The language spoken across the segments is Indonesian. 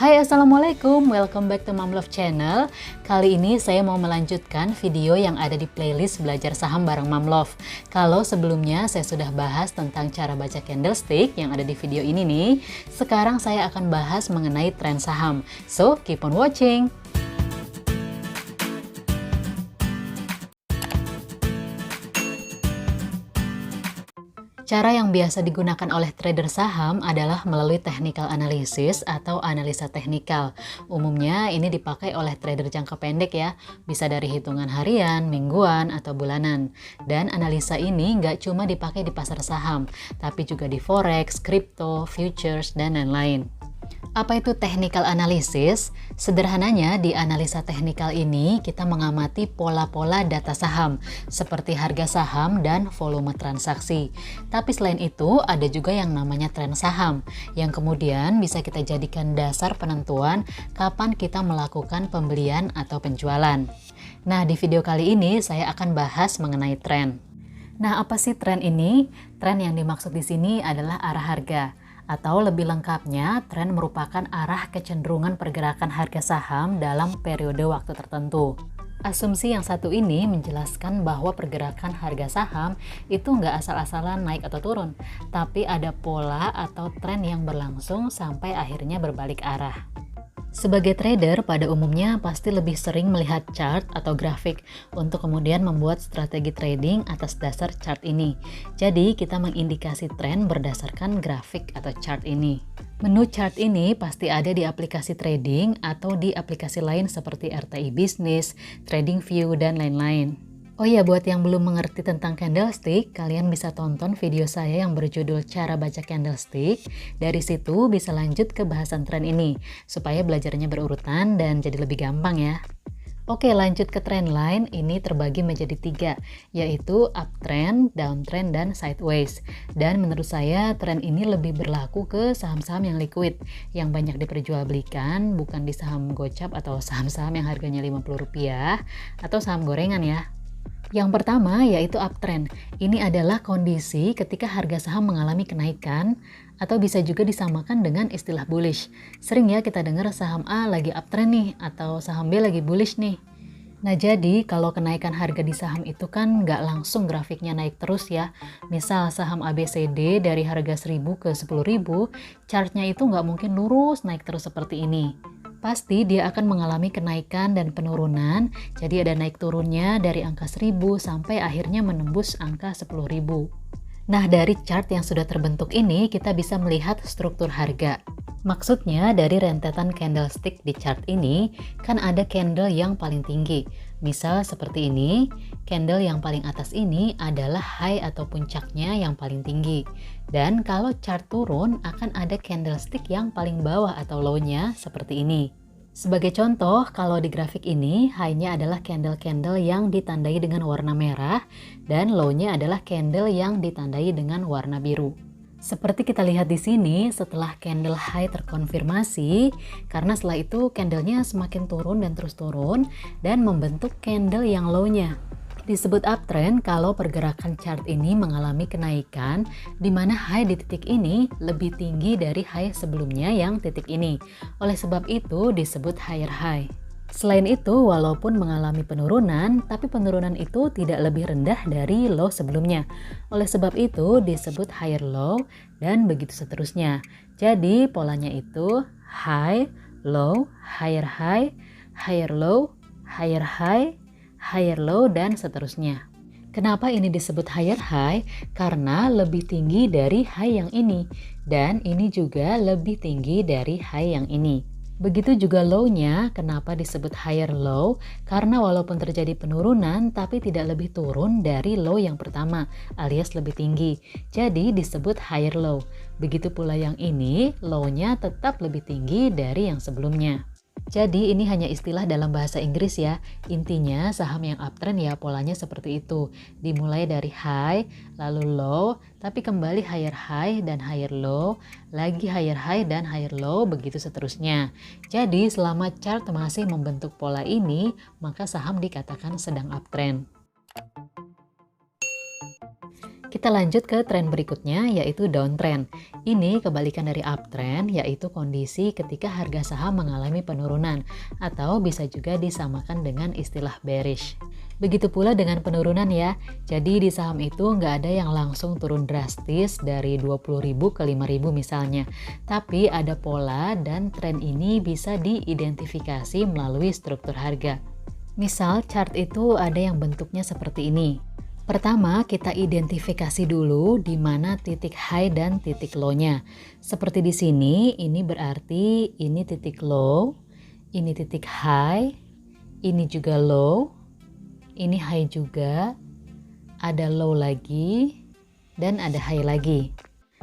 Hai, Assalamualaikum, welcome back to Mom Love Channel. Kali ini saya mau melanjutkan video yang ada di playlist belajar saham bareng Mom Love. Kalau sebelumnya saya sudah bahas tentang cara baca candlestick yang ada di video ini nih, sekarang saya akan bahas mengenai tren saham. So, keep on watching! Cara yang biasa digunakan oleh trader saham adalah melalui technical analysis atau analisa teknikal. Umumnya ini dipakai oleh trader jangka pendek ya, bisa dari hitungan harian, mingguan, atau bulanan. Dan analisa ini nggak cuma dipakai di pasar saham, tapi juga di forex, crypto, futures, dan lain-lain. Apa itu technical analysis? Sederhananya, di analisa teknikal ini kita mengamati pola-pola data saham, seperti harga saham dan volume transaksi. Tapi selain itu, ada juga yang namanya tren saham, yang kemudian bisa kita jadikan dasar penentuan kapan kita melakukan pembelian atau penjualan. Nah, di video kali ini saya akan bahas mengenai tren. Nah, apa sih tren ini? Tren yang dimaksud di sini adalah arah harga. Atau lebih lengkapnya, tren merupakan arah kecenderungan pergerakan harga saham dalam periode waktu tertentu. Asumsi yang satu ini menjelaskan bahwa pergerakan harga saham itu nggak asal-asalan naik atau turun, tapi ada pola atau tren yang berlangsung sampai akhirnya berbalik arah. Sebagai trader, pada umumnya pasti lebih sering melihat chart atau grafik untuk kemudian membuat strategi trading atas dasar chart ini. Jadi, kita mengindikasi tren berdasarkan grafik atau chart ini. Menu chart ini pasti ada di aplikasi trading atau di aplikasi lain seperti RTI Business, TradingView, dan lain-lain. Oh iya, buat yang belum mengerti tentang candlestick, kalian bisa tonton video saya yang berjudul Cara Baca Candlestick. Dari situ bisa lanjut ke bahasan tren ini, supaya belajarnya berurutan dan jadi lebih gampang ya. Oke, lanjut ke trend line, ini terbagi menjadi 3, yaitu uptrend, downtrend, dan sideways. Dan menurut saya, tren ini lebih berlaku ke saham-saham yang liquid, yang banyak diperjualbelikan, bukan di saham gocap atau saham-saham yang harganya Rp50, atau saham gorengan ya. Yang pertama yaitu uptrend. Ini adalah kondisi ketika harga saham mengalami kenaikan atau bisa juga disamakan dengan istilah bullish. Sering ya kita dengar saham A lagi uptrend nih atau saham B lagi bullish nih. Nah jadi kalau kenaikan harga di saham itu kan nggak langsung grafiknya naik terus ya. Misal saham ABCD dari harga 1.000 ke 10.000, chartnya itu nggak mungkin lurus naik terus seperti ini. Pasti dia akan mengalami kenaikan dan penurunan, jadi ada naik turunnya dari angka 1.000 sampai akhirnya menembus angka 10.000. Nah, dari chart yang sudah terbentuk ini, kita bisa melihat struktur harga. Maksudnya, dari rentetan candlestick di chart ini, kan ada candle yang paling tinggi. Misal seperti ini, candle yang paling atas ini adalah high atau puncaknya yang paling tinggi. Dan kalau chart turun, akan ada candlestick yang paling bawah atau low-nya seperti ini. Sebagai contoh, kalau di grafik ini, high-nya adalah candle-candle yang ditandai dengan warna merah, dan low-nya adalah candle yang ditandai dengan warna biru. Seperti kita lihat di sini, setelah candle high terkonfirmasi, karena setelah itu candlenya semakin turun dan terus turun, dan membentuk candle yang low-nya. Disebut uptrend kalau pergerakan chart ini mengalami kenaikan, di mana high di titik ini lebih tinggi dari high sebelumnya yang titik ini. Oleh sebab itu disebut higher high. Selain itu, walaupun mengalami penurunan, tapi penurunan itu tidak lebih rendah dari low sebelumnya. Oleh sebab itu disebut higher low dan begitu seterusnya. Jadi polanya itu high, low, higher high, higher low, higher high, higher low, dan seterusnya. Kenapa ini disebut higher high? Karena lebih tinggi dari high yang ini. Dan ini juga lebih tinggi dari high yang ini. Begitu juga low-nya, kenapa disebut higher low? Karena walaupun terjadi penurunan, tapi tidak lebih turun dari low yang pertama, alias lebih tinggi. Jadi disebut higher low. Begitu pula yang ini, low-nya tetap lebih tinggi dari yang sebelumnya. Jadi ini hanya istilah dalam bahasa Inggris ya. Intinya saham yang uptrend ya polanya seperti itu. Dimulai dari high, lalu low, tapi kembali higher high dan higher low, lagi higher high dan higher low, begitu seterusnya. Jadi selama chart masih membentuk pola ini, maka saham dikatakan sedang uptrend. Kita lanjut ke tren berikutnya, yaitu downtrend. Ini kebalikan dari uptrend, yaitu kondisi ketika harga saham mengalami penurunan, atau bisa juga disamakan dengan istilah bearish. Begitu pula dengan penurunan ya, jadi di saham itu nggak ada yang langsung turun drastis dari 20.000 ke 5.000 misalnya. Tapi ada pola dan tren ini bisa diidentifikasi melalui struktur harga. Misal chart itu ada yang bentuknya seperti ini. Pertama, kita identifikasi dulu di mana titik high dan titik low-nya. Seperti di sini, ini berarti ini titik low, ini titik high, ini juga low, ini high juga, ada low lagi, dan ada high lagi.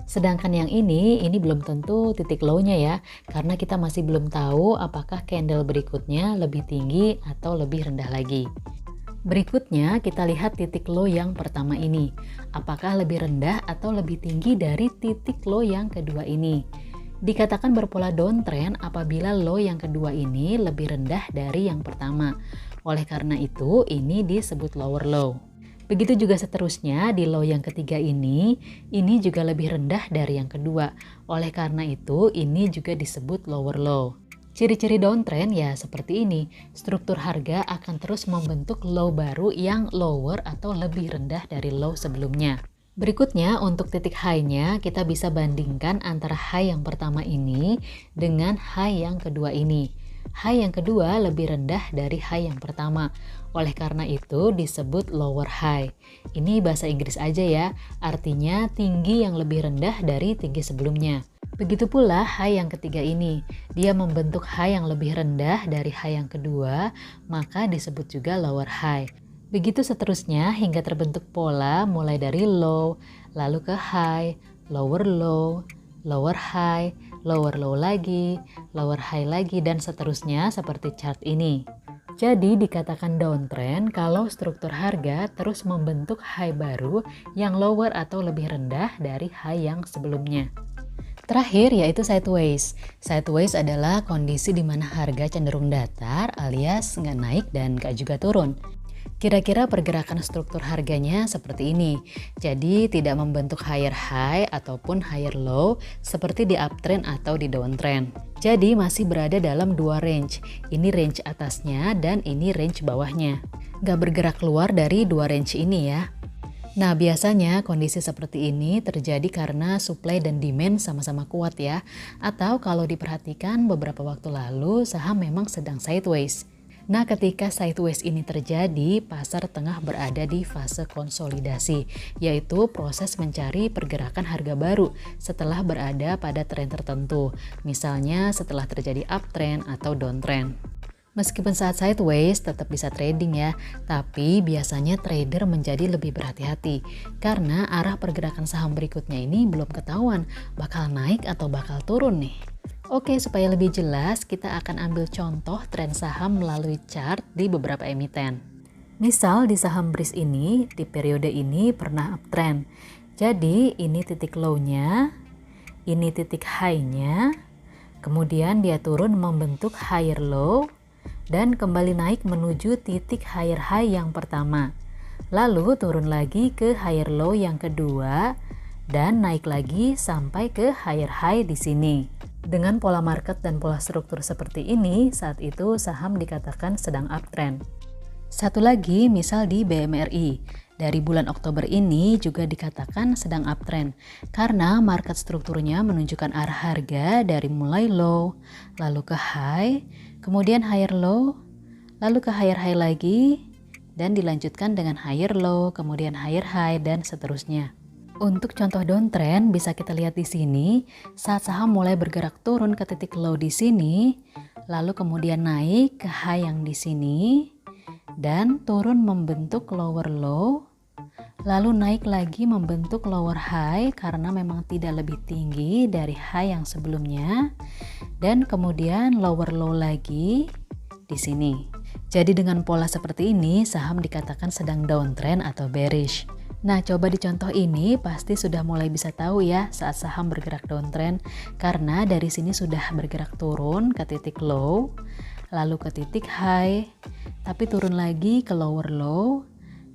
Sedangkan yang ini belum tentu titik low-nya ya, karena kita masih belum tahu apakah candle berikutnya lebih tinggi atau lebih rendah lagi. Berikutnya kita lihat titik low yang pertama ini. Apakah lebih rendah atau lebih tinggi dari titik low yang kedua ini? Dikatakan berpola downtrend apabila low yang kedua ini lebih rendah dari yang pertama. Oleh karena itu, ini disebut lower low. Begitu juga seterusnya di low yang ketiga ini juga lebih rendah dari yang kedua. Oleh karena itu, ini juga disebut lower low. Ciri-ciri downtrend ya seperti ini, struktur harga akan terus membentuk low baru yang lower atau lebih rendah dari low sebelumnya. Berikutnya untuk titik high-nya kita bisa bandingkan antara high yang pertama ini dengan high yang kedua ini. High yang kedua lebih rendah dari high yang pertama, oleh karena itu disebut lower high. Ini bahasa Inggris aja ya, artinya tinggi yang lebih rendah dari tinggi sebelumnya. Begitu pula high yang ketiga ini, dia membentuk high yang lebih rendah dari high yang kedua, maka disebut juga lower high. Begitu seterusnya hingga terbentuk pola mulai dari low, lalu ke high, lower low, lower high, lower low lagi, lower high lagi, dan seterusnya seperti chart ini. Jadi dikatakan downtrend kalau struktur harga terus membentuk high baru yang lower atau lebih rendah dari high yang sebelumnya. Terakhir yaitu sideways. Sideways adalah kondisi di mana harga cenderung datar alias nggak naik dan nggak juga turun. Kira-kira pergerakan struktur harganya seperti ini. Jadi tidak membentuk higher high ataupun higher low seperti di uptrend atau di downtrend. Jadi masih berada dalam dua range. Ini range atasnya dan ini range bawahnya. Nggak bergerak keluar dari dua range ini ya. Nah, biasanya kondisi seperti ini terjadi karena supply dan demand sama-sama kuat ya. Atau kalau diperhatikan beberapa waktu lalu saham memang sedang sideways. Nah, ketika sideways ini terjadi, pasar tengah berada di fase konsolidasi, yaitu proses mencari pergerakan harga baru setelah berada pada tren tertentu. Misalnya setelah terjadi uptrend atau downtrend. Meskipun saat sideways tetap bisa trading ya, tapi biasanya trader menjadi lebih berhati-hati karena arah pergerakan saham berikutnya ini belum ketahuan bakal naik atau bakal turun nih. Oke, supaya lebih jelas kita akan ambil contoh tren saham melalui chart di beberapa emiten. Misal di saham BRIS ini di periode ini pernah uptrend. Jadi ini titik low-nya, ini titik high-nya, kemudian dia turun membentuk higher low, dan kembali naik menuju titik higher high yang pertama. Lalu turun lagi ke higher low yang kedua dan naik lagi sampai ke higher high di sini. Dengan pola market dan pola struktur seperti ini, saat itu saham dikatakan sedang uptrend. Satu lagi misal di BMRI. Dari bulan Oktober ini juga dikatakan sedang uptrend karena market strukturnya menunjukkan arah harga dari mulai low, lalu ke high, kemudian higher low, lalu ke higher high lagi, dan dilanjutkan dengan higher low, kemudian higher high, dan seterusnya. Untuk contoh downtrend bisa kita lihat di sini, saat saham mulai bergerak turun ke titik low di sini, lalu kemudian naik ke high yang di sini, dan turun membentuk lower low, lalu naik lagi membentuk lower high karena memang tidak lebih tinggi dari high yang sebelumnya, dan kemudian lower low lagi di sini. Jadi dengan pola seperti ini saham dikatakan sedang downtrend atau bearish. Nah, coba di contoh ini pasti sudah mulai bisa tahu ya saat saham bergerak downtrend karena dari sini sudah bergerak turun ke titik low, lalu ke titik high, tapi turun lagi ke lower low,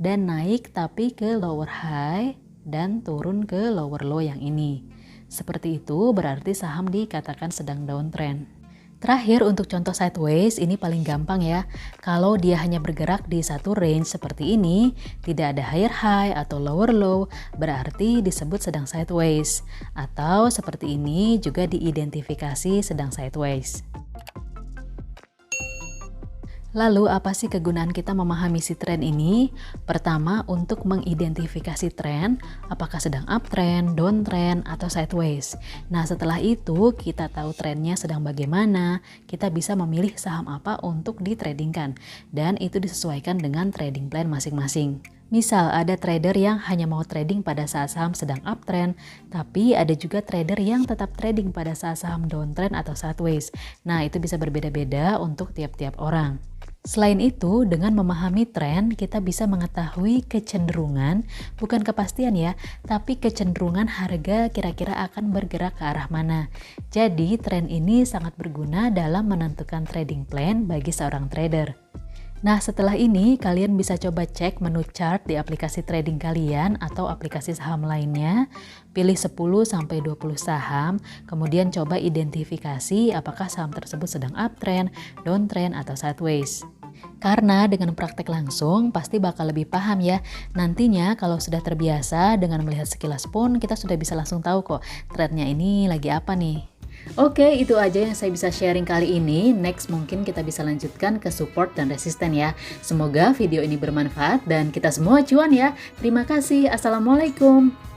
dan naik tapi ke lower high, dan turun ke lower low yang ini. Seperti itu berarti saham dikatakan sedang downtrend. Terakhir untuk contoh sideways ini paling gampang ya. Kalau dia hanya bergerak di satu range seperti ini, tidak ada higher high atau lower low, berarti disebut sedang sideways. Atau seperti ini juga diidentifikasi sedang sideways. Lalu apa sih kegunaan kita memahami si tren ini? Pertama, untuk mengidentifikasi tren, apakah sedang uptrend, downtrend, atau sideways. Nah setelah itu kita tahu trennya sedang bagaimana, kita bisa memilih saham apa untuk ditradingkan. Dan itu disesuaikan dengan trading plan masing-masing. Misal ada trader yang hanya mau trading pada saat saham sedang uptrend, tapi ada juga trader yang tetap trading pada saat saham downtrend atau sideways. Nah itu bisa berbeda-beda untuk tiap-tiap orang. Selain itu, dengan memahami tren, kita bisa mengetahui kecenderungan, bukan kepastian ya, tapi kecenderungan harga kira-kira akan bergerak ke arah mana. Jadi, tren ini sangat berguna dalam menentukan trading plan bagi seorang trader. Nah, setelah ini kalian bisa coba cek menu chart di aplikasi trading kalian atau aplikasi saham lainnya. Pilih 10-20 saham, kemudian coba identifikasi apakah saham tersebut sedang uptrend, downtrend, atau sideways. Karena dengan praktek langsung pasti bakal lebih paham ya. Nantinya kalau sudah terbiasa dengan melihat sekilas pun kita sudah bisa langsung tahu kok trendnya ini lagi apa nih. Oke, itu aja yang saya bisa sharing kali ini. Next mungkin kita bisa lanjutkan ke support dan resisten ya. Semoga video ini bermanfaat dan kita semua cuan ya. Terima kasih. Assalamualaikum.